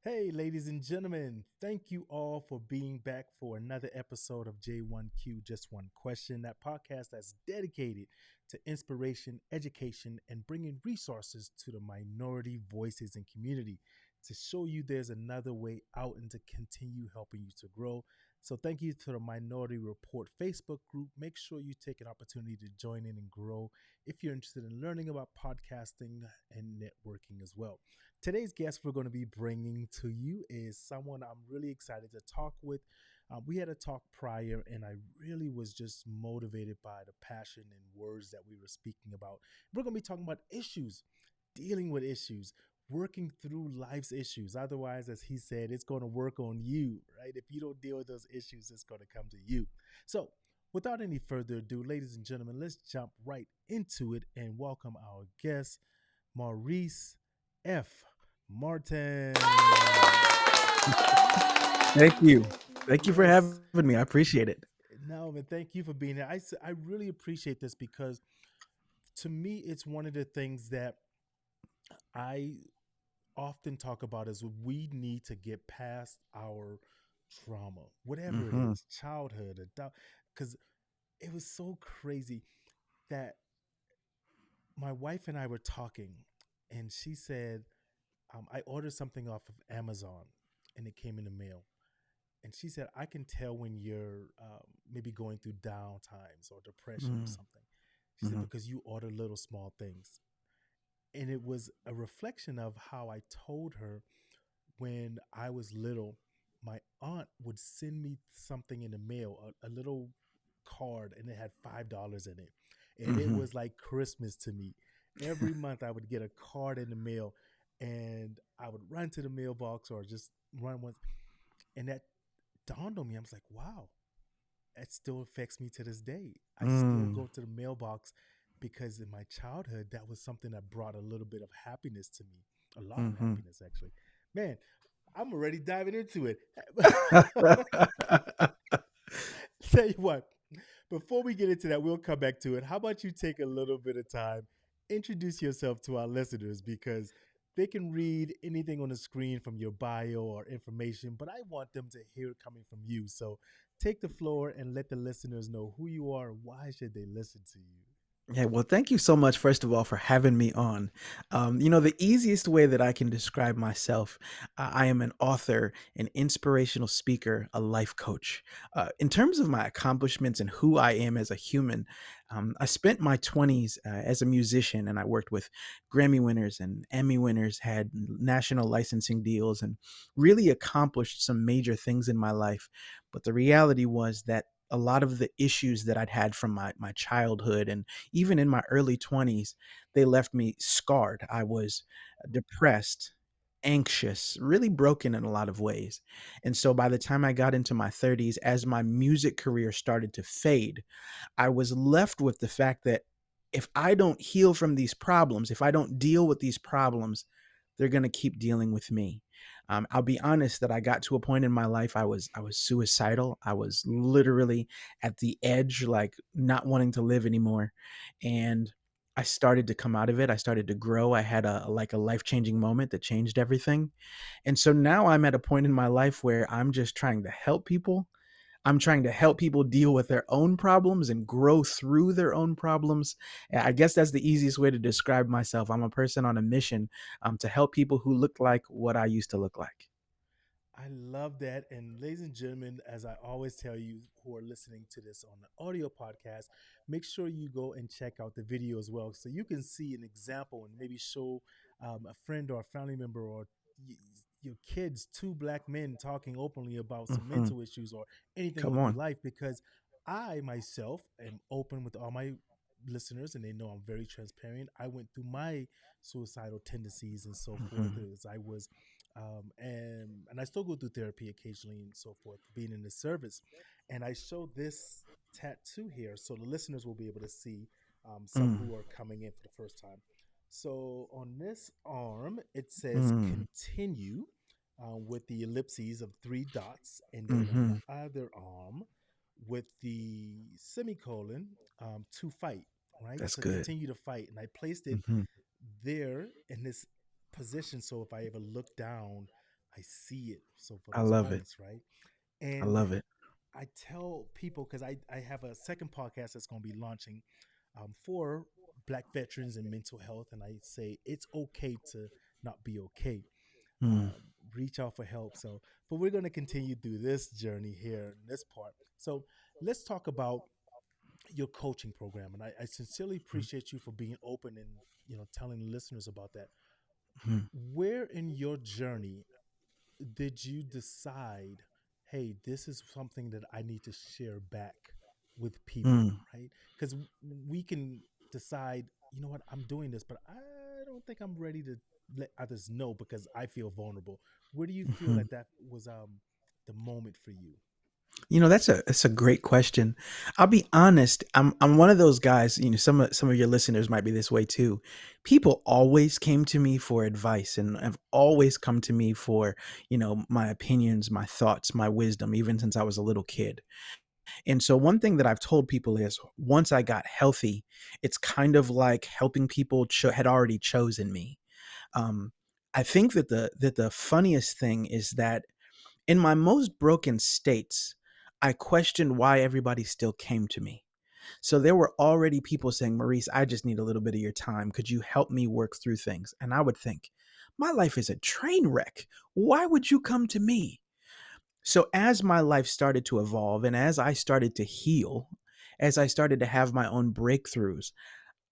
Hey, ladies and gentlemen, thank you all for being back for another episode of J1Q Just One Question, that podcast that's dedicated to inspiration, education, and bringing resources to the minority voices and community to show you there's another way out and to continue helping you to grow. So, thank you to the Minority Report Facebook group. Make sure you take an opportunity to join in and grow if you're interested in learning about podcasting and networking as well. Today's guest we're going to be bringing to you is someone I'm really excited to talk with. We had a talk prior, and I really was just motivated by the passion and words that we were speaking about. We're going to be talking about issues, dealing with issues, working through life's issues. Otherwise, as he said, it's going to work on you, right? If you don't deal with those issues, it's going to come to you. So, without any further ado, ladies and gentlemen, let's jump right into it and welcome our guest, Maurice F. Martin. Thank you. Thank you. Thank you for having Yes. me. I appreciate it. No, man, thank you for being here. I really appreciate this because to me, it's one of the things that I often talk about is we need to get past our trauma, whatever it Hmm. is, childhood, adult, because it was so crazy that my wife and I were talking, and she said, I ordered something off of Amazon, and it came in the mail. And she said, I can tell when you're maybe going through down times or depression or something. She said, Hmm. because you order little small things. And it was a reflection of how I told her when I was little, my aunt would send me something in the mail, a little card, and it had $5 in it. And it Hmm. was like Christmas to me. Every month I would get a card in the mail, and I would run to the mailbox or just run once. And that dawned on me. I was like, wow, it still affects me to this day. I still Mm. go to the mailbox because in my childhood, that was something that brought a little bit of happiness to me, a lot of Hmm. happiness, actually. Man, I'm already diving into it. Tell you what, before we get into that, we'll come back to it. How about you take a little bit of time, introduce yourself to our listeners because they can read anything on the screen from your bio or information, but I want them to hear it coming from you. So take the floor and let the listeners know who you are. Why should they listen to you? Yeah, well, thank you so much, first of all, for having me on. The easiest way that I can describe myself, I am an author, an inspirational speaker, a life coach. In terms of my accomplishments and who I am as a human, I spent my 20s as a musician, and I worked with Grammy winners and Emmy winners, had national licensing deals, and really accomplished some major things in my life. But the reality was that a lot of the issues that I'd had from my childhood and even in my early 20s, they left me scarred. I was depressed, anxious, really broken in a lot of ways. And so by the time I got into my 30s, as my music career started to fade, I was left with the fact that if I don't heal from these problems, if I don't deal with these problems, they're going to keep dealing with me. I'll be honest that I got to a point in my life I was suicidal. I was literally at the edge, like not wanting to live anymore, and I started to come out of it. I started to grow. I had a life changing moment that changed everything, and so now I'm at a point in my life where I'm just trying to help people. I'm trying to help people deal with their own problems and grow through their own problems. I guess that's the easiest way to describe myself. I'm a person on a mission to help people who look like what I used to look like. I love that. And ladies and gentlemen, as I always tell you who are listening to this on the audio podcast, make sure you go and check out the video as well so you can see an example and maybe show a friend or a family member or y- your kids, two black men talking openly about some Hmm. mental issues or anything Come with their on. life because I myself am open with all my listeners and they know I'm very transparent. I went through my suicidal tendencies and so forth Hmm. as I was and I still go through therapy occasionally and so forth, being in the service. And I show this tattoo here so the listeners will be able to see some Mm. who are coming in for the first time. So on this arm, it says Mm. continue with the ellipses of three dots, and then on Hmm. the other arm with the semicolon to fight, right? That's So good. continue to fight. And I placed it Hmm. there in this position. So if I ever look down, I see it. So for I those love it. moments, right? I And love it. I tell people because I have a second podcast that's going to be launching for Black veterans and mental health, and I say it's okay to not be okay. Mm, Reach out for help. So, but we're going to continue through this journey here in this part. So, let's talk about your coaching program, and I sincerely mm, appreciate you for being open and telling listeners about that. mm, Where in your journey did you decide, hey, this is something that I need to share back with people, mm, right? Because we can decide, you know what, I'm doing this, but I don't think I'm ready to let others know because I feel vulnerable. Where do you feel mhm. that that was the moment for you? That's a great question. I'll be honest. I'm one of those guys. Some of your listeners might be this way too. People always came to me for advice, and have always come to me for my opinions, my thoughts, my wisdom, even since I was a little kid. And so one thing that I've told people is once I got healthy, it's kind of like helping people had already chosen me. Um, I think that the funniest thing is that in my most broken states, I questioned why everybody still came to me. So there were already people saying, Maurice, I just need a little bit of your time. Could you help me work through things? And I would think, my life is a train wreck. Why would you come to me? So as my life started to evolve and as I started to heal, as I started to have my own breakthroughs,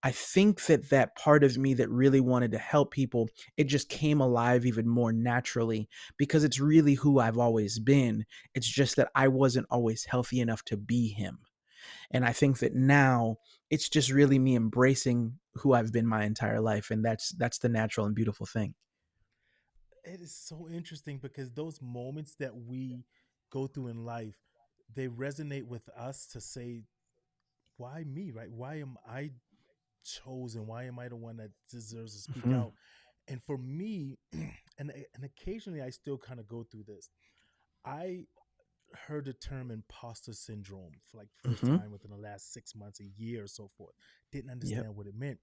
I think that part of me that really wanted to help people, it just came alive even more naturally because it's really who I've always been. It's just that I wasn't always healthy enough to be him. And I think that now it's just really me embracing who I've been my entire life, and that's the natural and beautiful thing. It is so interesting because those moments that we go through in life, they resonate with us to say, why me, right? Why am I chosen? Why am I the one that deserves to speak Mhm. out? And for me, and occasionally I still kind of go through this. I heard the term imposter syndrome for like first Mhm. time within the last 6 months, a year, or so forth. Didn't Yep. understand what it meant,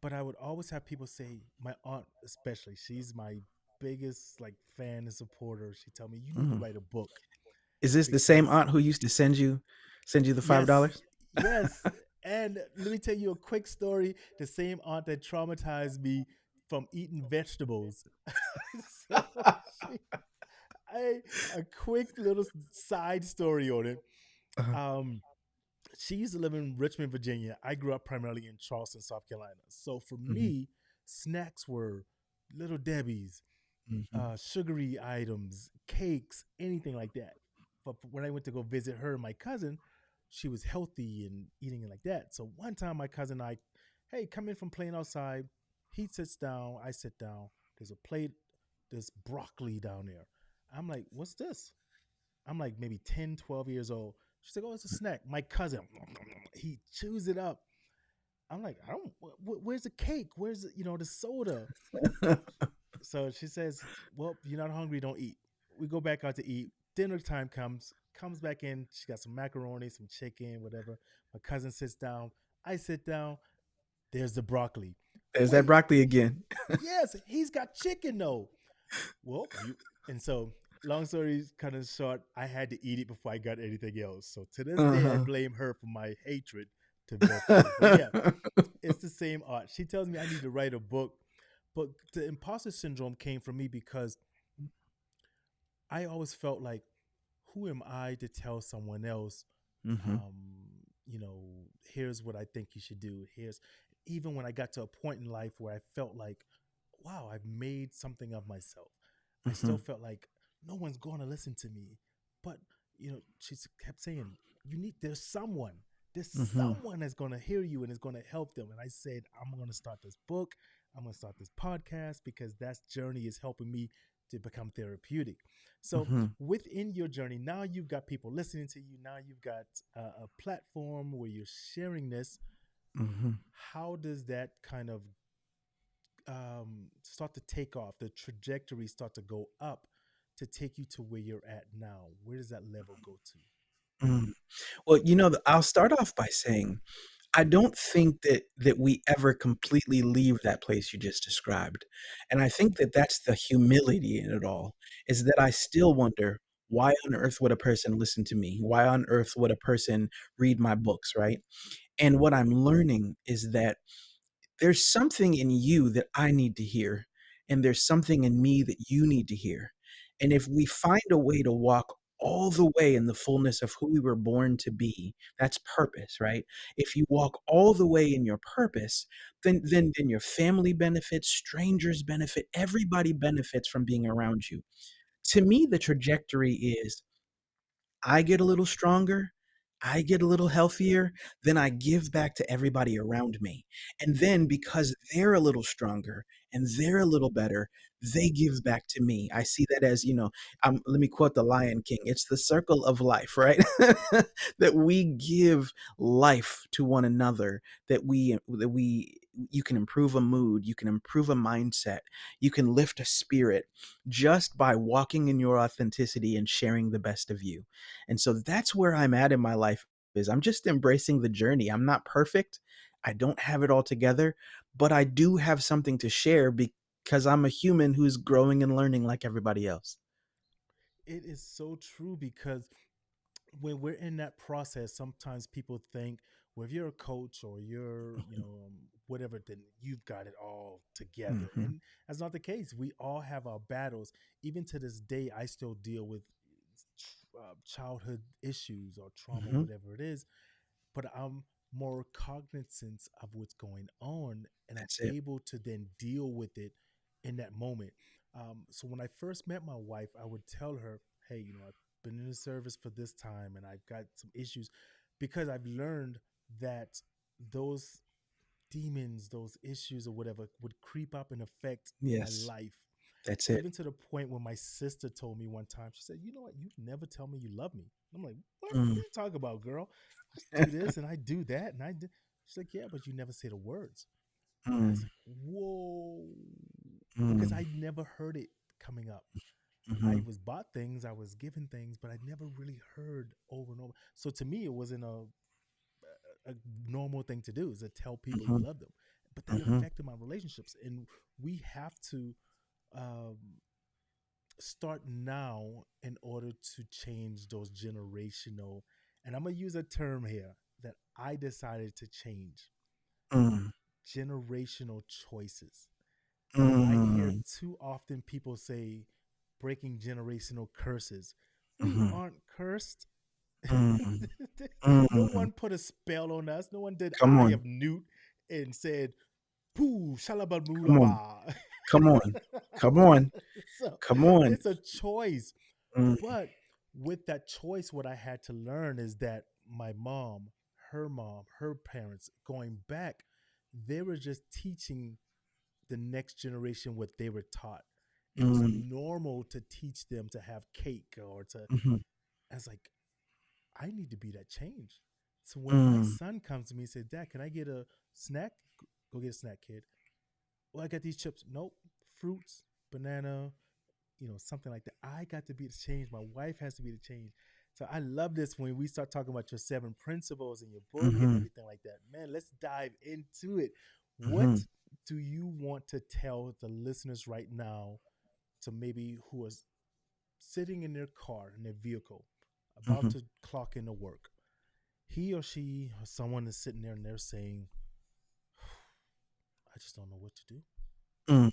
but I would always have people say, my aunt especially, she's my biggest like fan and supporter. She tell me you need to Mhm. write a book Is this the same because aunt who used to send you the five yes, dollars? yes. And let me tell you a quick story. The same aunt that traumatized me from eating vegetables. So she, I, a quick little side story on it. Uh-huh. Um, she used to live in Richmond, Virginia. I grew up primarily in Charleston, South Carolina. So for Mhm. me, snacks were Little Debbie's, Mhm. sugary items, cakes, anything like that. But when I went to go visit her, my cousin, she was healthy and eating it like that. So one time, my cousin and I, hey, come in from playing outside. He sits down, I sit down. There's a plate, there's broccoli down there. I'm like, what's this? I'm like maybe 10, 12 years old. She's like, oh, it's a snack. My cousin, he chews it up. I'm like, I don't, where's the cake? Where's, the soda? So she says, well, you're not hungry, don't eat. We go back out to eat. Dinner time comes back in. She got some macaroni, some chicken, whatever. My cousin sits down. I sit down. There's the broccoli. There's that Wait, broccoli again. yes, he's got chicken though. Well, you and so long story kind of short, I had to eat it before I got anything else. So to this day, I Uh-huh. blame her for my hatred to vegetables. But yeah, it's the same art. She tells me I need to write a book, but the imposter syndrome came from me because I always felt like, who am I to tell someone else, Mhm. um, here's what I think you should do. Here's even when I got to a point in life where I felt like, wow, I've made something of myself. I still Mhm. felt like no one's going to listen to me. But, she kept saying, there's Mhm. someone that's going to hear you and is going to help them. And I said, I'm going to start this book. I'm going to start this podcast because that journey is helping me to become therapeutic. So Mhm. within your journey, now you've got people listening to you. Now you've got a platform where you're sharing this. Mhm. How does that kind of start to take off? The trajectory start to go up to take you to where you're at now. Where does that level go to? Mhm. Well, I'll start off by saying I don't think that we ever completely leave that place you just described, and I think that that's the humility in it all, is that I still wonder, why on earth would a person listen to me? Why on earth would a person read my books, right? And what I'm learning is that there's something in you that I need to hear, and there's something in me that you need to hear. And if we find a way to walk all the way in the fullness of who we were born to be, that's purpose, right? If you walk all the way in your purpose, then your family benefits, strangers benefit, everybody benefits from being around you. To me, the trajectory is I get a little stronger, I get a little healthier, then I give back to everybody around me. And then because they're a little stronger and they're a little better, they give back to me. I see that as, let me quote the Lion King. It's the circle of life, right? That we give life to one another, you can improve a mood, you can improve a mindset, you can lift a spirit just by walking in your authenticity and sharing the best of you. And so that's where I'm at in my life is I'm just embracing the journey. I'm not perfect. I don't have it all together, but I do have something to share because I'm a human who's growing and learning like everybody else. It is so true because when we're in that process, sometimes people think, well, if you're a coach or you're, whatever, then you've got it all together. Mhm. And that's not the case. We all have our battles. Even to this day, I still deal with childhood issues or trauma, Mhm. whatever it is, but I'm more cognizant of what's going on and I'm That's it. able to then deal with it in that moment. So when I first met my wife, I would tell her, hey, I've been in the service for this time and I've got some issues because I've learned that those demons, those issues or whatever would creep up and affect my Yes. life. That's it. Even to the point where my sister told me one time, she said, you know what, you never tell me you love me. I'm like, what Mm. are you talking about, girl? I do this and I do that and I do. She's like, yeah, but you never say the words. And I was Mm. like, whoa, because Mm. I never heard it coming up. I Mhm. was bought things, I was given things, but I never really heard over and over. So to me, it wasn't a normal thing to do is to tell people you Mhm. love them. But that Mhm. affected my relationships. And we have to um, start now in order to change those generational, and I'm going to use a term here that I decided to change, Mm. generational choices. Because I hear Mm. too often people say breaking generational curses. We Mhm. aren't cursed. Mm. No Mm. one put a spell on us. No one did Come Eye on. of Newt and said, Pooh, Come on. shalabamulaba. Come on. Come on. So Come on. it's a choice. Mm. But with that choice, what I had to learn is that my mom, her parents, going back, they were just teaching the next generation what they were taught. It was Mm. normal to teach them to have cake or to. Mhm. I was like, I need to be that change. So when my Mm. son comes to me and says, Dad, can I get a snack? Go get a snack, kid. Well, I got these chips. Nope. Fruits, banana, something like that. I got to be the change. My wife has to be the change. So I love this when we start talking about your seven principles and your book and Mhm. everything like that. Man, let's dive into it. Mhm. What do you want to tell the listeners right now to maybe who is sitting in their car, in their vehicle, about Mhm. to clock into work? He or she or someone is sitting there and they're saying, I just don't know what to do. Mm.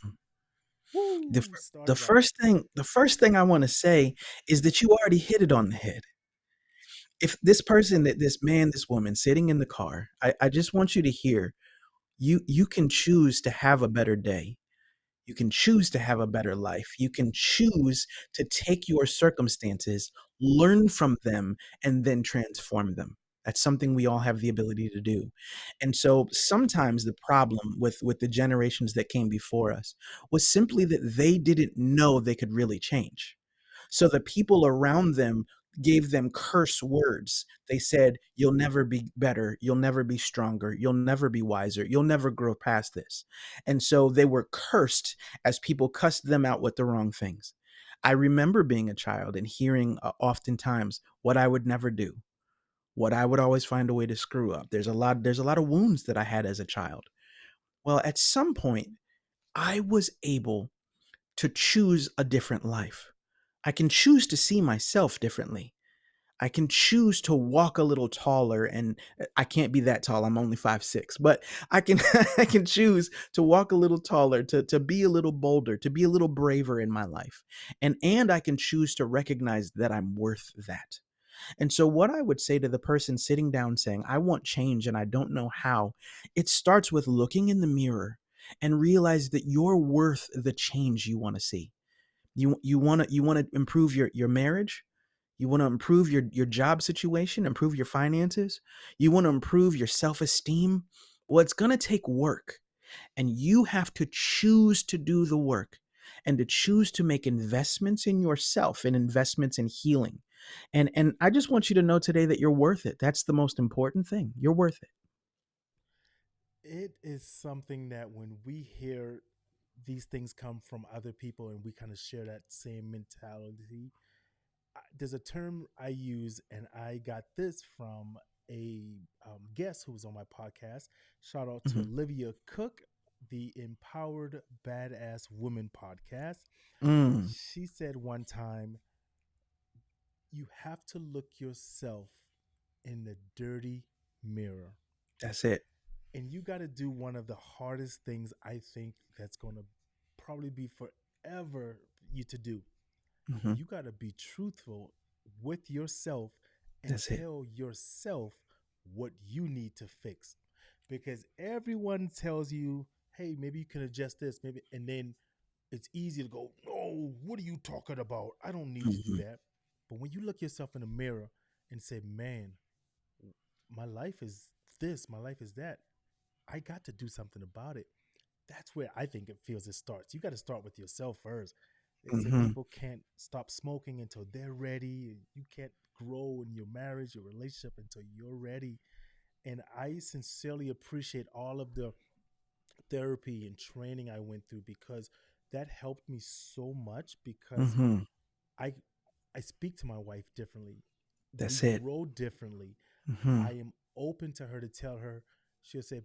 The Woo! fir Start the it off. first thing I wanna say is that you already hit it on the head. If this person, that this man, this woman sitting in the car, I just want you to hear, you can choose to have a better day. You can choose to have a better life. You can choose to take your circumstances, learn from them, and then transform them. That's something we all have the ability to do. And so sometimes the problem with the generations that came before us was simply that they didn't know they could really change. So the people around them gave them curse words. They said, you'll never be better. You'll never be stronger. You'll never be wiser. You'll never grow past this. And so they were cursed as people cussed them out with the wrong things. I remember being a child and hearing oftentimes what I would never do, what I would always find a way to screw up. There's a lot of wounds that I had as a child. Well, at some point, I was able to choose a different life. I can choose to see myself differently. I can choose to walk a little taller, and I can't be that tall. I'm only 5'6", but I can I can choose to walk a little taller, to be a little bolder, to be a little braver in my life. And I can choose to recognize that I'm worth that. And so what I would say to the person sitting down saying, "I want change and I don't know how," it starts with looking in the mirror and realize that you're worth the change you want to see. You want to improve your marriage? You want to improve your job situation, improve your finances? You want to improve your self-esteem? Well, it's going to take work, and you have to choose to do the work and to choose to make investments in yourself and investments in healing. And I just want you to know today that you're worth it. That's the most important thing. You're worth it. It is something that when we hear these things come from other people and we kind of share that same mentality, there's a term I use, and I got this from a guest who was on my podcast. Shout out to Mhm. Olivia Cook, the Empowered Badass Woman podcast. Mm, She said one time, you have to look yourself in the dirty mirror. that's it. And you got to do one of the hardest things I think that's going to probably be forever you to do. Mhm. You got to be truthful with yourself and That's it. tell yourself what you need to fix. Because everyone tells you, hey, maybe you can adjust this, maybe, and then it's easy to go, no, what are you talking about? I don't need to do Mhm. that. But when you look yourself in the mirror and say, man, my life is this, my life is that, I got to do something about it. That's where I think it feels it starts. You got to start with yourself first. They say Mhm. people can't stop smoking until they're ready. You can't grow in your marriage, your relationship until you're ready. And I sincerely appreciate all of the therapy and training I went through because that helped me so much because Mhm. I I speak to my wife differently. We That's it. grow differently. I Mhm. am open to her to tell her. She'll say,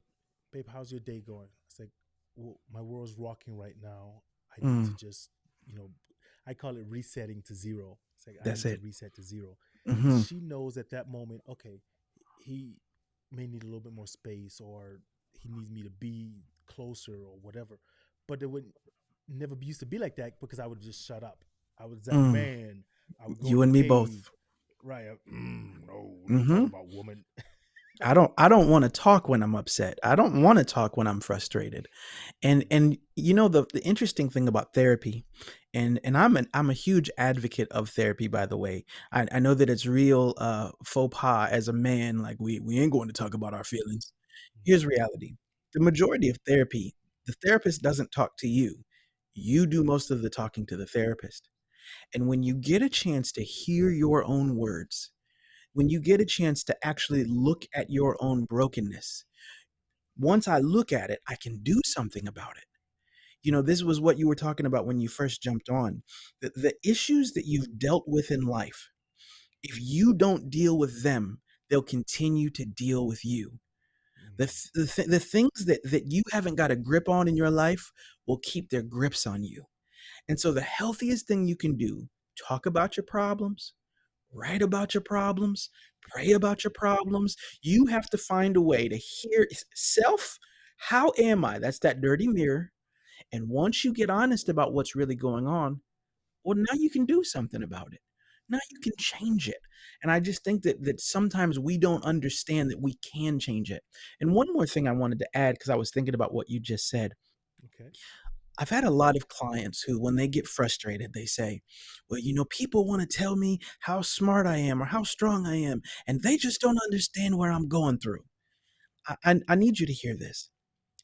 "Babe, how's your day going?" I say, "Well, my world's rocking right now. I need to Mm. just, you know, I call it resetting to zero. It's like I That's need to it. reset to zero." And Mhm. she knows at that moment, okay, he may need a little bit more space, or he needs me to be closer, or whatever. But it would never used to be like that because I would just shut up. I was that Mm. man. I would go in You the and me cave. both. Right. No, what are you talking Mhm. about, woman? I don't wanna talk when I'm upset. I don't wanna talk when I'm frustrated. And you know, the interesting thing about therapy, and I'm a huge advocate of therapy, by the way. I know that it's real, faux pas as a man, like, we ain't going to talk about our feelings. Here's reality. The majority of therapy, the therapist doesn't talk to you. You do most of the talking to the therapist. And when you get a chance to hear your own words, when you get a chance to actually look at your own brokenness, once I look at it, I can do something about it. You know, this was what you were talking about when you first jumped on. The issues that you've dealt with in life, if you don't deal with them, they'll continue to deal with you. The things that you haven't got a grip on in your life will keep their grips on you. And so the healthiest thing you can do, talk about your problems, write about your problems, pray about your problems. You have to find a way to hear self. How am I? That's that dirty mirror. And once you get honest about what's really going on, well, now you can do something about it. Now you can change it. And I just think that sometimes we don't understand that we can change it. And one more thing I wanted to add, because I was thinking about what you just said. Okay. I've had a lot of clients who, when they get frustrated, they say, well, people want to tell me how smart I am or how strong I am, and they just don't understand where I'm going through. I need you to hear this.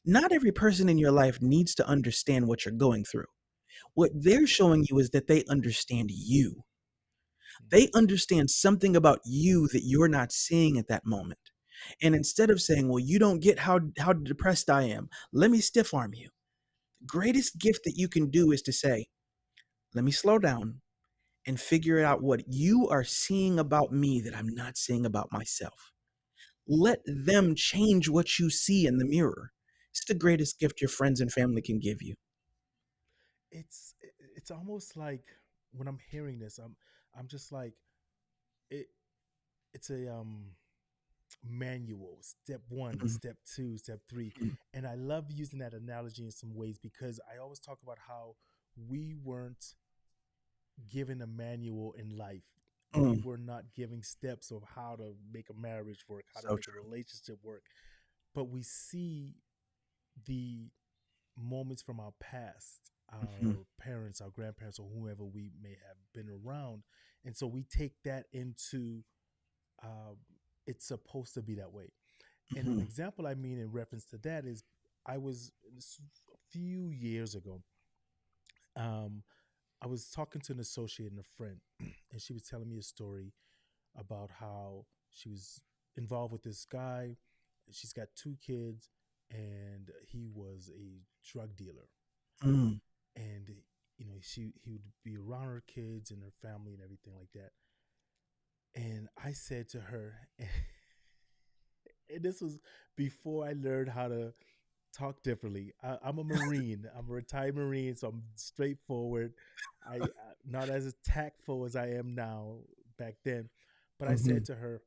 Not every person in your life needs to understand what you're going through. What they're showing you is that they understand you. They Mm-hmm. understand something about you that you're not seeing at that moment. And instead of saying, well, you don't get how depressed I am, let me stiff arm you. The greatest gift that you can do is to say, let me slow down and figure out what you are seeing about me that I'm not seeing about myself. Let them change what you see in the mirror. It's the greatest gift your friends and family can give you. It's almost like when I'm hearing this, I'm just like it. It's a manual, step one, Mhm, step two, step three. mhm, And I love using that analogy in some ways because I always talk about how we weren't given a manual in life. We mm. were not giving steps of how to make a marriage work, how to So make a true. relationship work. But we see the moments from our past, Mhm, our parents, our grandparents, or whoever we may have been around. And so we take that into uh, it's supposed to be that way. And an mhm, example I mean in reference to that is I was a few years ago. Um, I was talking to an associate and a friend, and she was telling me a story about how she was involved with this guy. She's got two kids, and he was a drug dealer. mm, And he would be around her kids and her family and everything like that. And I said to her, and this was before I learned how to talk differently. I'm a Marine. I'm a retired Marine, so I'm straightforward. Not as tactful as I am now back then, but I said mhm, to her,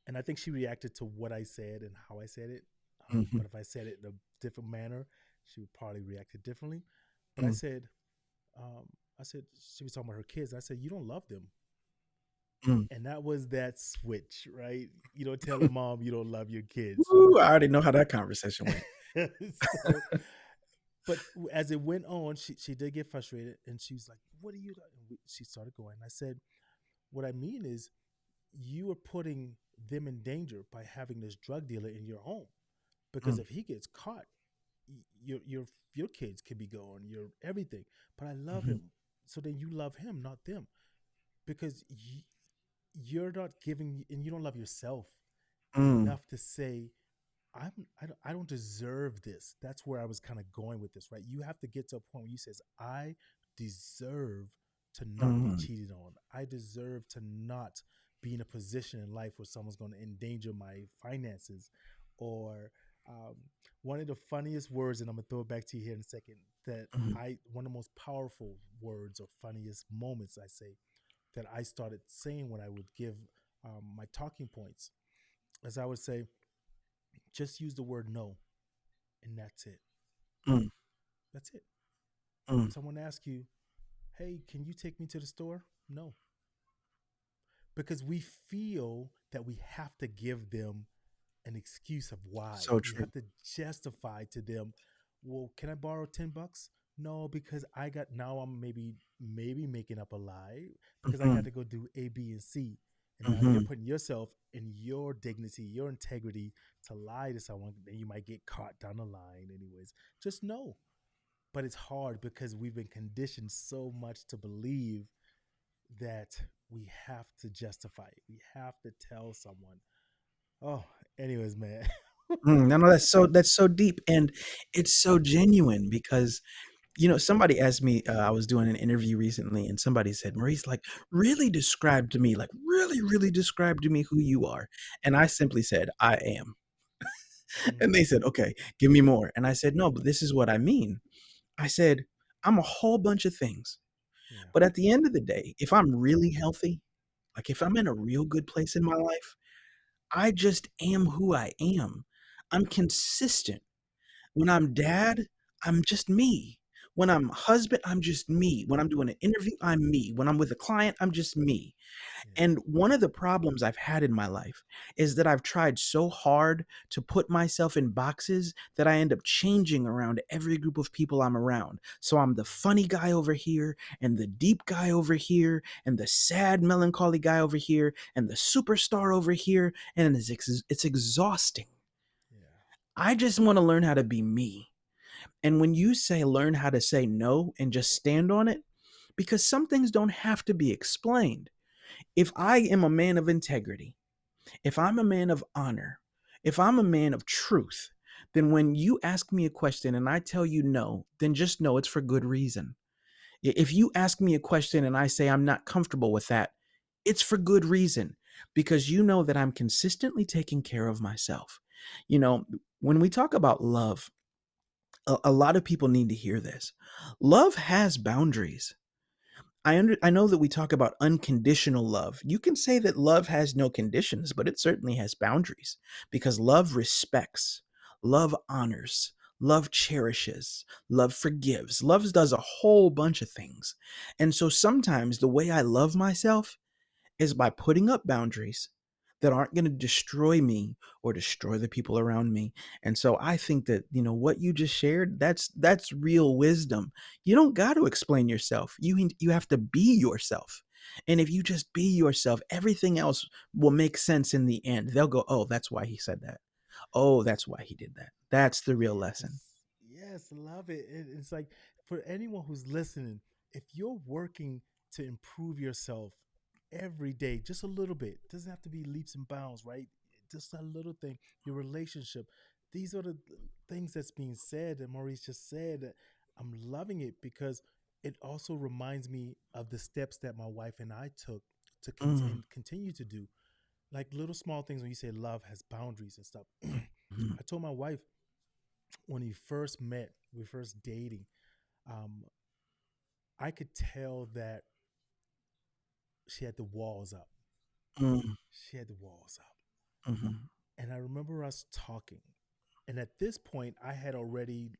and I think she reacted to what I said and how I said it. mhm, But if I said it in a different manner, she would probably react it differently. But mm, um, I said she was talking about her kids. I said you don't love them, mm. and that was that switch, right? You don't tell a mom you don't love your kids. Woo, I already know how that conversation went. So but as it went on, she did get frustrated, and she was like, "What are you?" She started going. I said, "What I mean is, you are putting them in danger by having this drug dealer in your home. Because Mm, if he gets caught, your kids could be gone, your everything. But I love mhm, him, so then you love him, not them, because you're not giving, and you don't love yourself mm, enough to say I don't deserve this. That's where I was kind of going with this, right? You have to get to a point where you says I deserve to not be mm, cheated on. I deserve to not be in a position in life where someone's going to endanger my finances, or um, one of the funniest words, and I'm gonna throw it back to you here in a second. That mhm, I one of the most powerful words or funniest moments I say that I started saying when I would give my talking points, as I would say, just use the word no, and that's it. mm, That's it. mm, Someone asks you, hey, can you take me to the store? No. Because we feel that we have to give them an excuse of why. so We true. have to justify to them, well, can I borrow $10? No, because I got now I'm maybe making up a lie because I got Mhm, to go do A, B, and C. And now you're mhm, putting yourself in your dignity, your integrity to lie to someone, then you might get caught down the line anyways. Just know. But it's hard because we've been conditioned so much to believe that we have to justify it. We have to tell someone. Oh, anyways, man. no, no, that's so deep, and it's so genuine because, somebody asked me, I was doing an interview recently, and somebody said, "Maurice, like, really describe to me, like, really, really describe to me who you are." And I simply said, "I am." And Mm, they said, "Okay, give me more." And I said, "No, but this is what I mean." I said, "I'm a whole bunch of things, yeah. but at the end of the day, if I'm really healthy, like, if I'm in a real good place in my life, I just am who I am. I'm consistent. When I'm dad, I'm just me. When I'm husband, I'm just me. When I'm doing an interview, I'm me. When I'm with a client, I'm just me." Yeah. And one of the problems I've had in my life is that I've tried so hard to put myself in boxes that I end up changing around every group of people I'm around. So I'm the funny guy over here, and the deep guy over here, and the sad, melancholy guy over here, and the superstar over here. And it's exhausting. Yeah. I just want to learn how to be me. And when you say learn how to say no and just stand on it, because some things don't have to be explained. If I am a man of integrity, if I'm a man of honor, if I'm a man of truth, then when you ask me a question and I tell you no, then just know it's for good reason. If you ask me a question and I say I'm not comfortable with that, it's for good reason, because you know that I'm consistently taking care of myself. You know, when we talk about love, a lot of people need to hear this. Love has boundaries. I know that we talk about unconditional love. You can say that love has no conditions, but it certainly has boundaries, because love respects, love honors, love cherishes, love forgives. Love does a whole bunch of things. And so sometimes the way I love myself is by putting up boundaries that aren't going to destroy me or destroy the people around me. And so I think that, what you just shared, that's real wisdom. You don't got to explain yourself. You have to be yourself. And if you just be yourself, everything else will make sense in the end. They'll go, "Oh, that's why he said that. Oh, that's why he did that." That's the real lesson. Yes, yes, love it. It's like for anyone who's listening, if you're working to improve yourself every day, just a little bit, doesn't have to be leaps and bounds, right? Just a little thing, your relationship. These are the things that's being said, and Maurice just said. I'm loving it because it also reminds me of the steps that my wife and I took to Mm, continue to do. Like little small things when you say love has boundaries and stuff. mhm, I told my wife when we first met, we were first dating, um, I could tell that she had the walls up. mm, She had the walls up. mhm, And I remember us talking. And at this point, I had already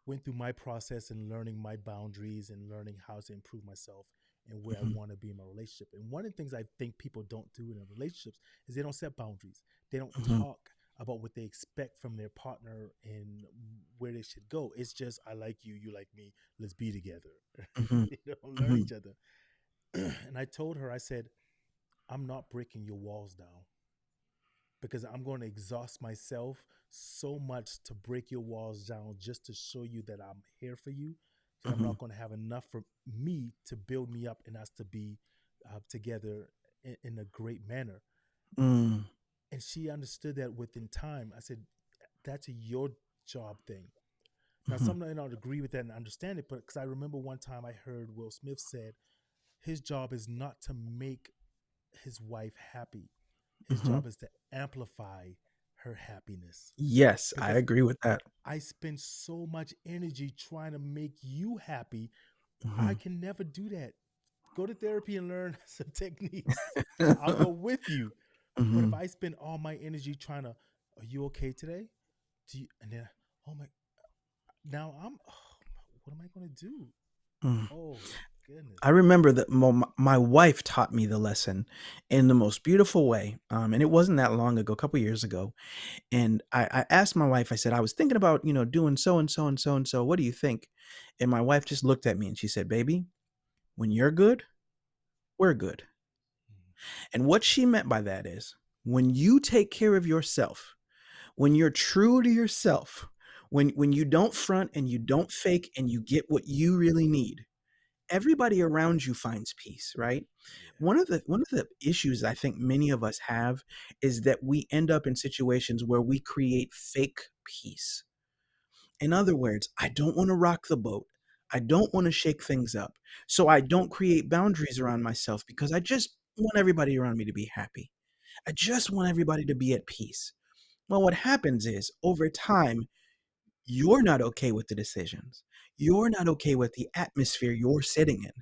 went through my process and learning my boundaries and learning how to improve myself and where I mhm, want to be in my relationship. And one of the things I think people don't do in relationships is they don't set boundaries. They don't mhm, talk about what they expect from their partner and where they should go. It's just I like you, you like me, let's be together. mhm, They don't learn mhm, each other. And I told her, I said, I'm not breaking your walls down because I'm going to exhaust myself so much to break your walls down just to show you that I'm here for you. That I'm mhm, not going to have enough for me to build me up and us to be together in a great manner. mm, And she understood that within time. I said, that's a your job thing. Now, mhm, some may not agree with that and understand it, but because I remember one time I heard Will Smith said his job is not to make his wife happy. His mhm. job is to amplify her happiness Yes, I because agree with that. I spend so much energy trying to make you happy. I Mhm. can never do that. Go to therapy and learn some techniques. I'll go with you. But if Mhm, I spend all my energy trying to, are you okay today? Do you, and then, oh my, now what am I going to do? mm. Oh my goodness. I remember that my wife taught me the lesson in the most beautiful way, and it wasn't that long ago, a couple years ago, and I asked my wife, I said, "I was thinking about, doing so and so and so and so. What do you think?" And my wife just looked at me and she said, "Baby, when you're good, we're good." Mm, And what she meant by that is, when you take care of yourself, when you're true to yourself, when you don't front and you don't fake and you get what you really need, everybody around you finds peace, right? yeah. One of the issues I think many of us have is that we end up in situations where we create fake peace. In other words, I don't want to rock the boat. I don't want to shake things up. So I don't create boundaries around myself because I just want everybody around me to be happy. I just want everybody to be at peace. Well, what happens is over time, you're not okay with the decisions. You're not okay with the atmosphere you're sitting in.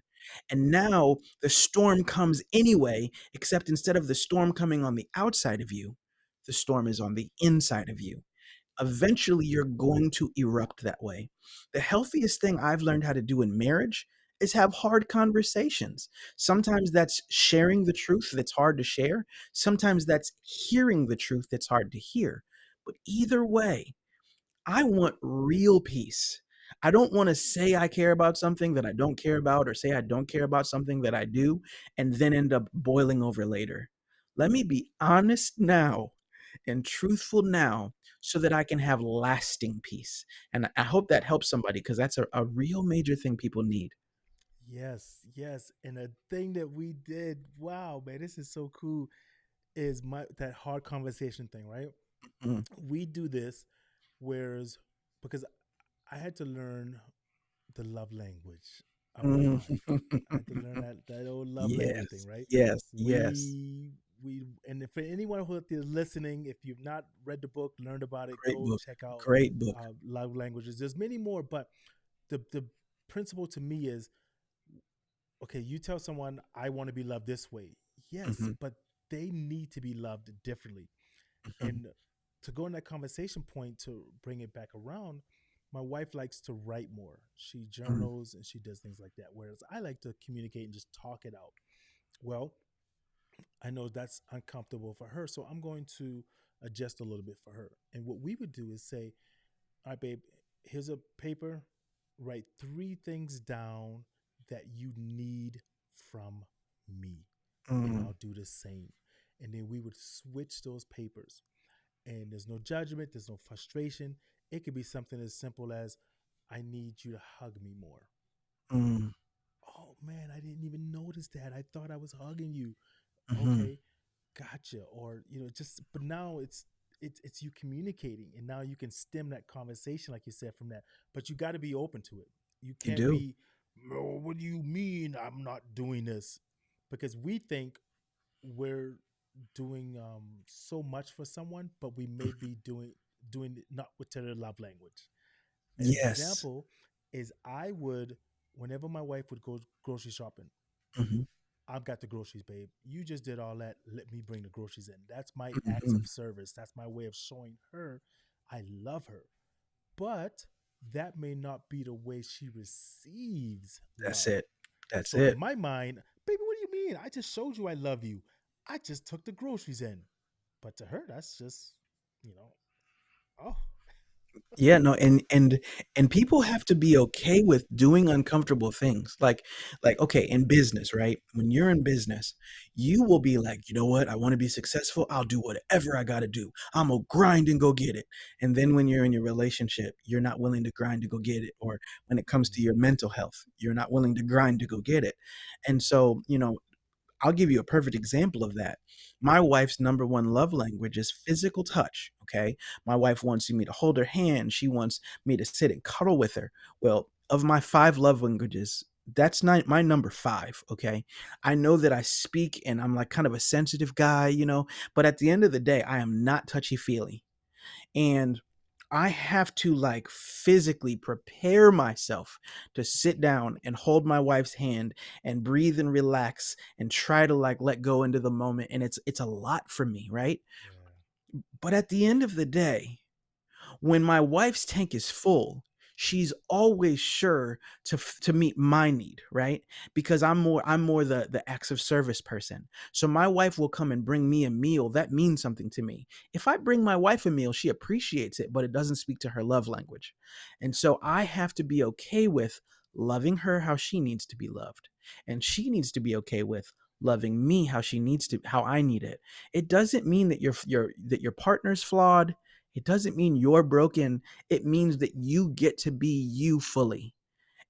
And now the storm comes anyway, except instead of the storm coming on the outside of you, the storm is on the inside of you. Eventually, you're going to erupt that way. The healthiest thing I've learned how to do in marriage is have hard conversations. Sometimes that's sharing the truth that's hard to share. Sometimes that's hearing the truth that's hard to hear. But either way, I want real peace. I don't want to say I care about something that I don't care about or say I don't care about something that I do and then end up boiling over later. Let me be honest now and truthful now so that I can have lasting peace. And I hope that helps somebody because that's a real major thing people need. Yes, yes. And a thing that we did, wow, man, this is so cool, is my that hard conversation thing, right? Mm, We do this whereas because I had to learn the love language. I'm with Mm. my. I had to learn that old love language thing, Yes, right? yes, yes. We and if anyone who is listening, if you've not read the book, learned about it, Great go book. check out Great book. love languages. There's many more, but the principle to me is okay. You tell someone I want to be loved this way, yes, Mhm, but they need to be loved differently. mhm, And to go in that conversation point to bring it back around, my wife likes to write more. She mhm, journals and she does things like that. Whereas I like to communicate and just talk it out. Well, I know that's uncomfortable for her. So I'm going to adjust a little bit for her. And what we would do is say, all right, babe, here's a paper. Write three things down that you need from me. And mm, I'll do the same. And then we would switch those papers and there's no judgment, there's no frustration. It could be something as simple as, I need you to hug me more. mm, Oh man, I didn't even notice that. I thought I was hugging you. mhm. Okay, gotcha. Or just but now it's you communicating, and now you can stem that conversation, like you said, from that. But you got to be open to it. You You can't do. be, oh, what do you mean I'm not doing this? Because we think we're doing so much for someone, but we may Mhm. be doing it not with their love language. An Yes. example is I would, whenever my wife would go grocery shopping, Mhm, I've got the groceries, babe. You just did all that. Let me bring the groceries in. That's my acts mhm. of service. That's my way of showing her I love her. But that may not be the way she receives That's love. it. That's So in it. my mind, baby, what do you mean? I just showed you I love you. I just took the groceries in. But to her, that's just, you know, oh, Yeah, no, and people have to be okay with doing uncomfortable things. Like, okay, in business, right? When you're in business, you will be like, "You know what? I wanna be successful. I'll do whatever I gotta do. Imma grind and go get it." And then when you're in your relationship, you're not willing to grind to go get it, or when it comes to your mm-hmm, mental health, you're not willing to grind to go get it. And so, I'll give you a perfect example of that. My wife's number one love language is physical touch. Okay. My wife wants me to hold her hand. She wants me to sit and cuddle with her. Well, of my five love languages, that's not my number five. Okay. I know that I speak and I'm like kind of a sensitive guy, but at the end of the day, I am not touchy feely. And I have to like physically prepare myself to sit down and hold my wife's hand and breathe and relax and try to like let go into the moment, and it's a lot for me, right? yeah, But at the end of the day, when my wife's tank is full, she's always sure to meet my need, right? Because I'm more the acts of service person. So my wife will come and bring me a meal. That means something to me. If I bring my wife a meal, she appreciates it, but it doesn't speak to her love language. And so I have to be okay with loving her how she needs to be loved. And she needs to be okay with loving me how I need it. It doesn't mean that your partner's flawed. It doesn't mean you're broken. It means that you get to be you fully.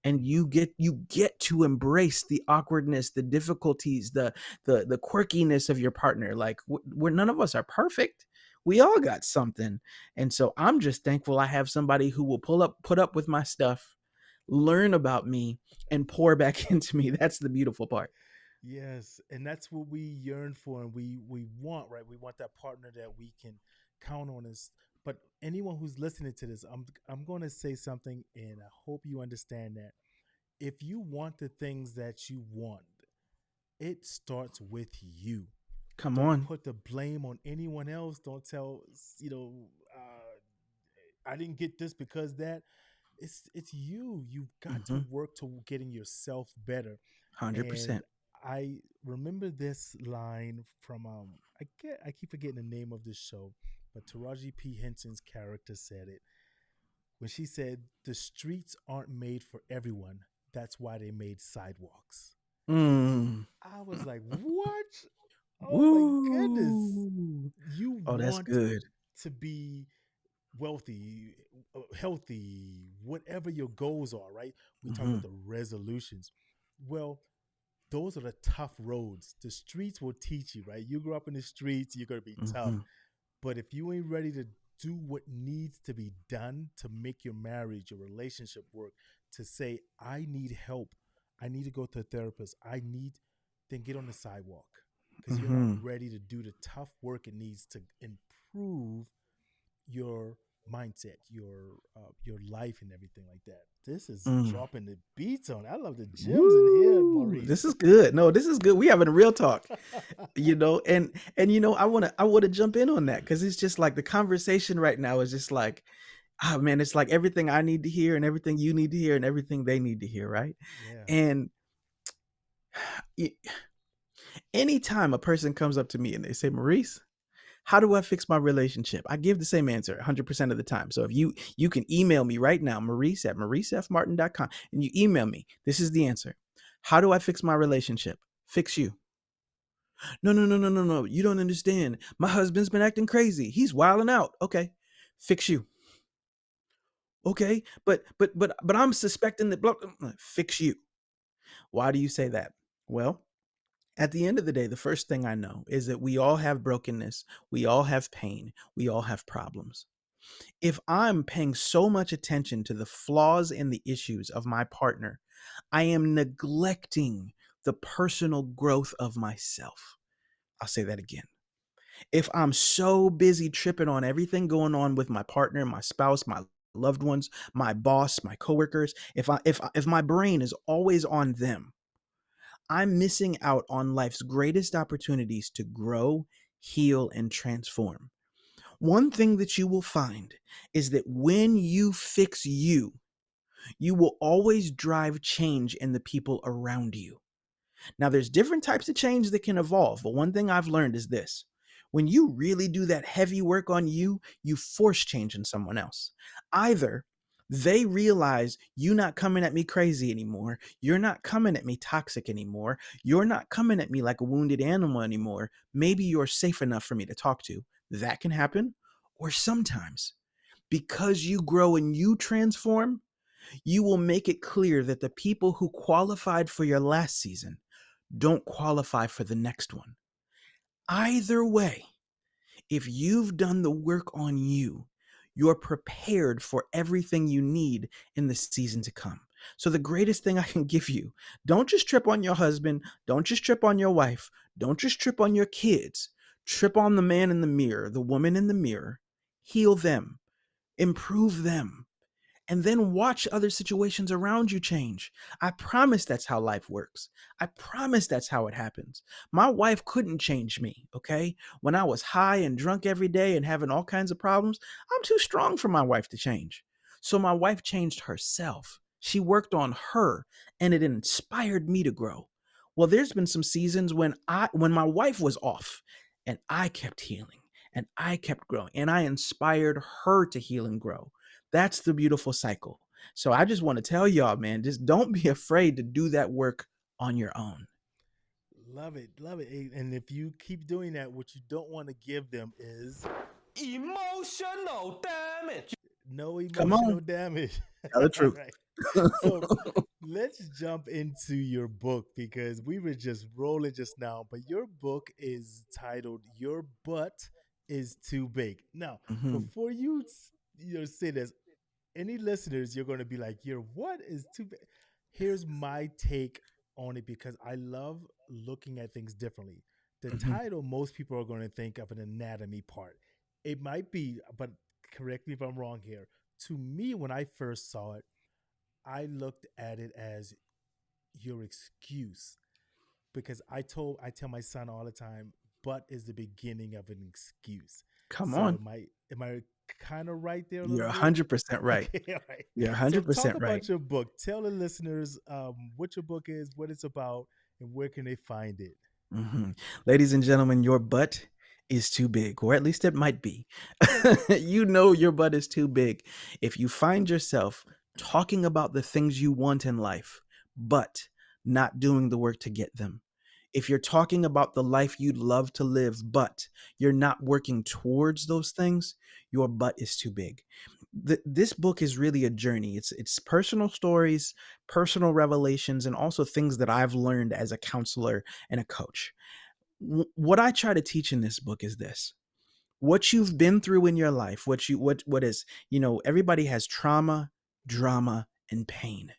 And you get to embrace the awkwardness, the difficulties, the quirkiness of your partner. Like we're none of us are perfect. We all got something. And so I'm just thankful I have somebody who will put up with my stuff, learn about me, and pour back into me. That's the beautiful part. yes, and that's what we yearn for, and we want, right? We want that partner that we can count on us. But anyone who's listening to this, I'm going to say something, and I hope you understand that. If you want the things that you want, it starts with you. Come Don't on. put the blame on anyone else. Don't tell, I didn't get this because that. It's you. You've got to Mhm. work to getting yourself better. And 100%. I remember this line from I keep forgetting the name of this show, but Taraji P Henson's character said it when she said, "The streets aren't made for everyone. That's why they made sidewalks." Mm. I was like, "What? Oh my goodness. Woo. You Oh, that's want good. to be wealthy, healthy, whatever your goals are, right? We talk about Mhm. the resolutions. Well, those are the tough roads. The streets will teach you, right? You grow up in the streets, you're going to be tough. Mhm. But if you ain't ready to do what needs to be done to make your marriage, your relationship work, to say, I need help, I need to go to a therapist. I need, then get on the sidewalk because you're not Hmm. ready to do the tough work it needs to improve your mindset, your life, and everything like that. This is Mm. dropping the beats on. I love the gems in here, Woo! Maurice. This is good. No, this is good. We having a real talk, and I want to jump in on that because it's just like the conversation right now is just like, ah, man, it's like everything I need to hear and everything you need to hear and everything they need to hear, right? Yeah. And y- anytime a person comes up to me and they say, Maurice, how do I fix my relationship? I give the same answer 100% of the time. So if you can email me right now, maurice@mauricefmartin.com, and you email me, this is the answer. How do I fix my relationship? Fix you. No, no, no, no, no, no. You don't understand. My husband's been acting crazy. He's wilding out. Okay. Fix you. Okay. But I'm suspecting that fix you. Why do you say that? Well, at the end of the day, the first thing I know is that we all have brokenness, we all have pain, we all have problems. If I'm paying so much attention to the flaws and the issues of my partner, I am neglecting the personal growth of myself. I'll say that again. If I'm so busy tripping on everything going on with my partner, my spouse, my loved ones, my boss, my coworkers, if my brain is always on them, I'm missing out on life's greatest opportunities to grow, heal, and transform. One thing that you will find is that when you fix you, you will always drive change in the people around you. Now, there's different types of change that can evolve, but one thing I've learned is this. When you really do that heavy work on you, you force change in someone else. Either they realize you not coming at me crazy anymore, you're not coming at me toxic anymore, you're not coming at me like a wounded animal anymore. Maybe you're safe enough for me to talk to. That can happen. Or sometimes, because you grow and you transform, you will make it clear that the people who qualified for your last season don't qualify for the next one. Either way, if you've done the work on you, you're prepared for everything you need in the season to come. So, the greatest thing I can give you, don't just trip on your husband, don't just trip on your wife, don't just trip on your kids. Trip on the man in the mirror, the woman in the mirror. Heal them, improve them, and then watch other situations around you change. I promise that's how life works. I promise that's how it happens. My wife couldn't change me, okay? When I was high and drunk every day and having all kinds of problems, I'm too strong for my wife to change. So my wife changed herself. She worked on her and it inspired me to grow. Well, there's been some seasons when my wife was off and I kept healing and I kept growing and I inspired her to heal and grow. That's the beautiful cycle. So I just want to tell y'all, man, just don't be afraid to do that work on your own. Love it, love it. And if you keep doing that, what you don't want to give them is Emotional damage. no Come on, emotional damage. tell the All truth. right. So let's jump into your book because we were just rolling just now, but your book is titled Your Butt is Too Big. Now, Mhm. before you say this, any listeners, you're going to be like, your what is too big? Here's my take on it because I love looking at things differently. The Mhm. title, most people are going to think of an anatomy part. It might be, but correct me if I'm wrong here. To me, when I first saw it, I looked at it as your excuse because I tell my son all the time, but is the beginning of an excuse. Come So on. am I kind of right there a You're little bit? 100% right. Okay, all right. You're So talk 100% right. about your book. Tell the listeners what your book is, what it's about, and where can they find it. Mhm. Ladies and gentlemen, your butt is too big, or at least it might be. You know your butt is too big if you find yourself talking about the things you want in life, but not doing the work to get them. If you're talking about the life you'd love to live, but you're not working towards those things, your butt is too big. This book is really a journey. It's personal stories, personal revelations, and also things that I've learned as a counselor and a coach. What I try to teach in this book is this: what you've been through in your life, what is, everybody has trauma, drama, and pain.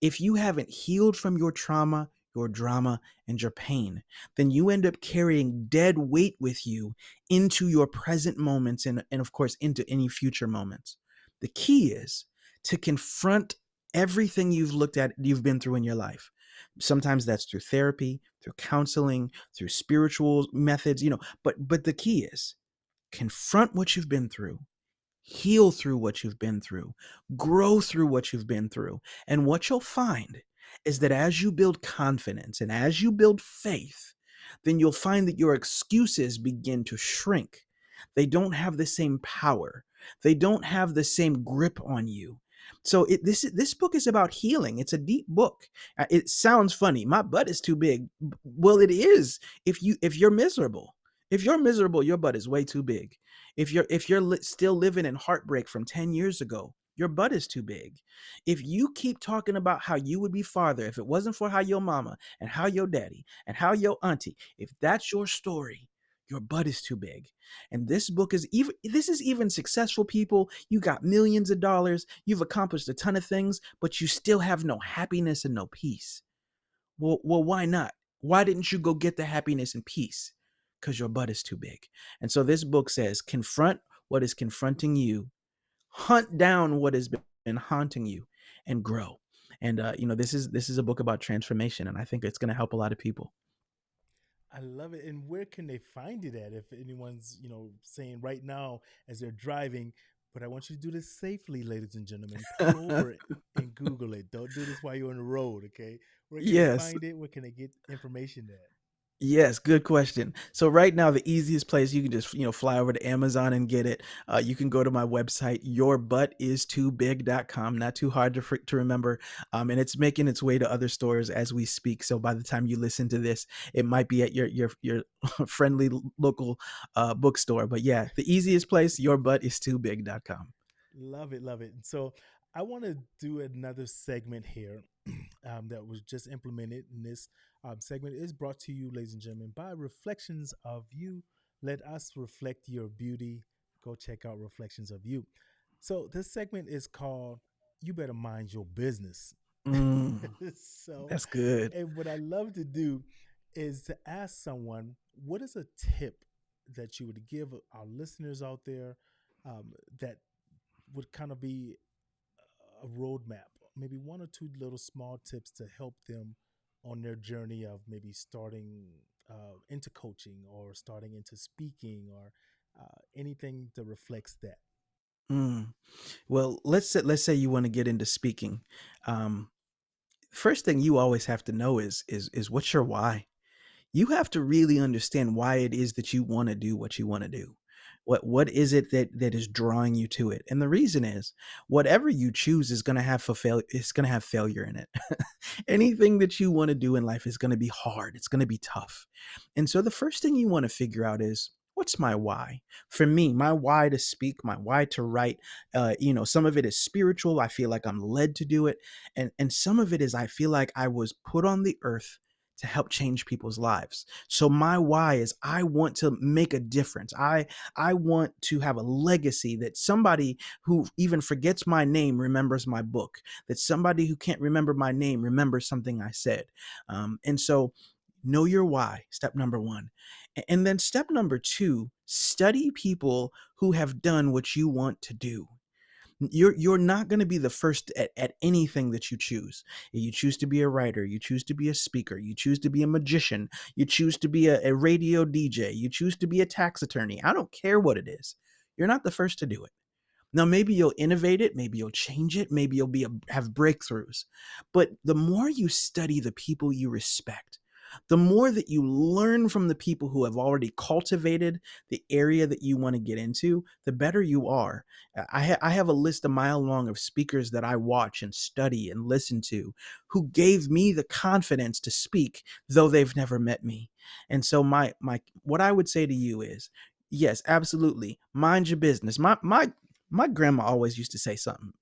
If you haven't healed from your trauma, your drama, and your pain, then you end up carrying dead weight with you into your present moments and of course, into any future moments. The key is to confront everything you've been through in your life. Sometimes that's through therapy, through counseling, through spiritual methods, but the key is confront what you've been through, heal through what you've been through, grow through what you've been through. And what you'll find is that as you build confidence and as you build faith, then you'll find that your excuses begin to shrink. They don't have the same power, they don't have the same grip on you. So this book is about healing. It's a deep book. It sounds funny. My butt is too big. Well, it is. If you're miserable, if you're miserable, your butt is way too big. If you're still living in heartbreak from 10 years ago, your butt is too big. If you keep talking about how you would be farther if it wasn't for how your mama and how your daddy and how your auntie, if that's your story, your butt is too big. And this is even successful people. You got millions of dollars, you've accomplished a ton of things, but you still have no happiness and no peace. Well, why not? Why didn't you go get the happiness and peace? Because your butt is too big. And so this book says, confront what is confronting you, hunt down what has been haunting you, and grow. And this is a book about transformation, and I think it's going to help a lot of people. I love it. And where can they find it at? If anyone's, saying right now as they're driving, but I want you to do this safely, ladies and gentlemen. Pull over and Google it. Don't do this while you're on the road, okay? Where can they Yes. find it? Where can they get information at? Yes, good question. So right now, the easiest place you can just fly over to Amazon and get it. You can go to my website, yourbuttis2big.com. Not too hard to remember, and it's making its way to other stores as we speak. So by the time you listen to this, it might be at your friendly local bookstore. But yeah, the easiest place, yourbuttis2big.com. Love it, love it. And so I want to do another segment here that was just implemented. And this segment is brought to you, ladies and gentlemen, by Reflections of You. Let us reflect your beauty. Go check out Reflections of You. So this segment is called You Better Mind Your Business. Mm, So, that's good. and what I love to do is to ask someone, what is a tip that you would give our listeners out there that would kind of be a roadmap, maybe one or two little small tips to help them on their journey of maybe starting into coaching or starting into speaking or anything that reflects that. Mm. Well, let's say you want to get into speaking. Um, First thing you always have to know is what's your why. You have to really understand why it is that you want to do what you want to do. What is it that is drawing you to it? And the reason is whatever you choose is going to have it's going to have failure in it. Anything that you want to do in life is going to be hard. It's going to be tough. And so the first thing you want to figure out is what's my why? For me, my why to speak, my why to write, some of it is spiritual. I feel like I'm led to do it. And some of it is I feel like I was put on the earth to help change people's lives. So my why is I want to make a difference. I want to have a legacy that somebody who even forgets my name remembers my book, that somebody who can't remember my name remembers something I said. And so know your why, step number one. And then step number two, study people who have done what you want to do. You're not going to be the first at anything that you choose. You choose to be a writer, you choose to be a speaker, you choose to be a magician, you choose to be a radio DJ, you choose to be a tax attorney. I don't care what it is. You're not the first to do it. Now, maybe you'll innovate it, maybe you'll change it, maybe you'll have breakthroughs. But the more you study the people you respect, the more that you learn from the people who have already cultivated the area that you want to get into, the better you are. I have a list a mile long of speakers that I watch and study and listen to who gave me the confidence to speak, though they've never met me. And so my what I would say to you is, yes, absolutely, mind your business. My grandma always used to say something.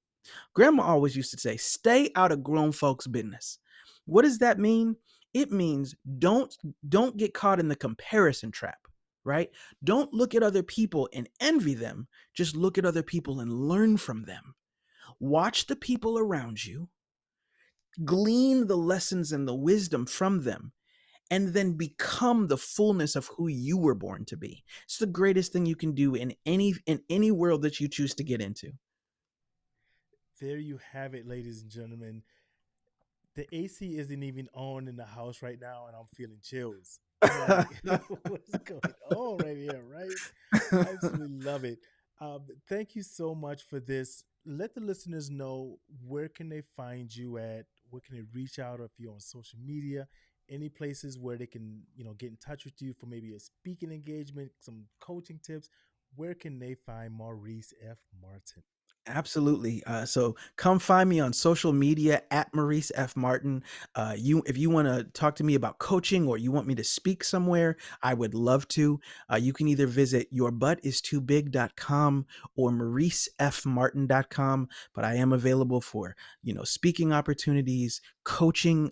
Grandma always used to say, stay out of grown folks' business. What does that mean? It means don't get caught in the comparison trap, right? Don't look at other people and envy them. Just look at other people and learn from them. Watch the people around you. Glean the lessons and the wisdom from them, and then become the fullness of who you were born to be. It's the greatest thing you can do in any world that you choose to get into. There you have it, ladies and gentlemen. The AC isn't even on in the house right now, and I'm feeling chills. I'm like, what's going on right here, right? Absolutely love it. Thank you so much for this. Let the listeners know where can they find you at, where can they reach out, or if you're on social media, any places where they can, get in touch with you for maybe a speaking engagement, some coaching tips. Where can they find Maurice F. Martin? Absolutely. So come find me on social media at Maurice F. Martin. If you want to talk to me about coaching or you want me to speak somewhere, I would love to. You can either visit yourbuttistoobig.com or mauricefmartin.com. But I am available for, speaking opportunities, coaching,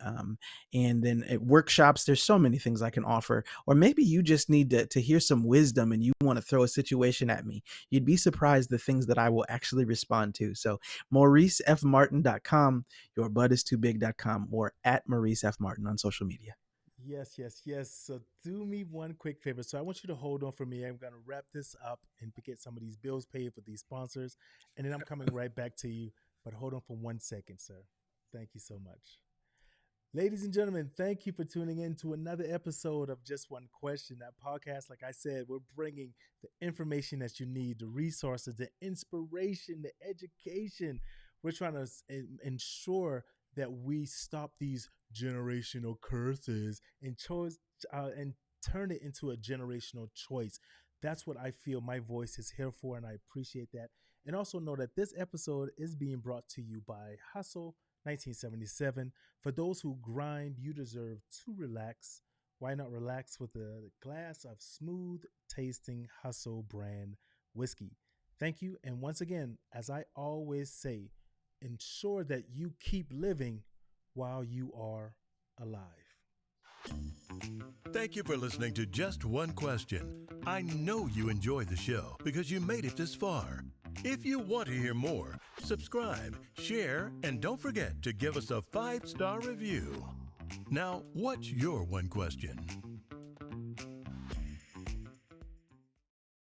and then at workshops. There's so many things I can offer. Or maybe you just need to hear some wisdom and you want to throw a situation at me. You'd be surprised the things that I will actually respond to. So mauricefmartin.com, yourbuttistoobig.com, or at Maurice F. Martin on social media. Yes, yes, yes. So do me one quick favor. So I want you to hold on for me. I'm going to wrap this up and get some of these bills paid for these sponsors. And then I'm coming right back to you. But hold on for 1 second, sir. Thank you so much. Ladies and gentlemen, thank you for tuning in to another episode of Just One Question. That podcast, like I said, we're bringing the information that you need, the resources, the inspiration, the education. We're trying to ensure that we stop these generational curses and turn it into a generational choice. That's what I feel my voice is here for, and I appreciate that. And also know that this episode is being brought to you by Hustle 1977. For those who grind, you deserve to relax. Why not relax with a glass of smooth tasting Hustle brand whiskey? Thank you. And once again, as I always say, ensure that you keep living while you are alive. Thank you for listening to Just One Question. I know you enjoyed the show because you made it this far. If you want to hear more, subscribe, share, and don't forget to give us a 5-star review. Now, what's your one question?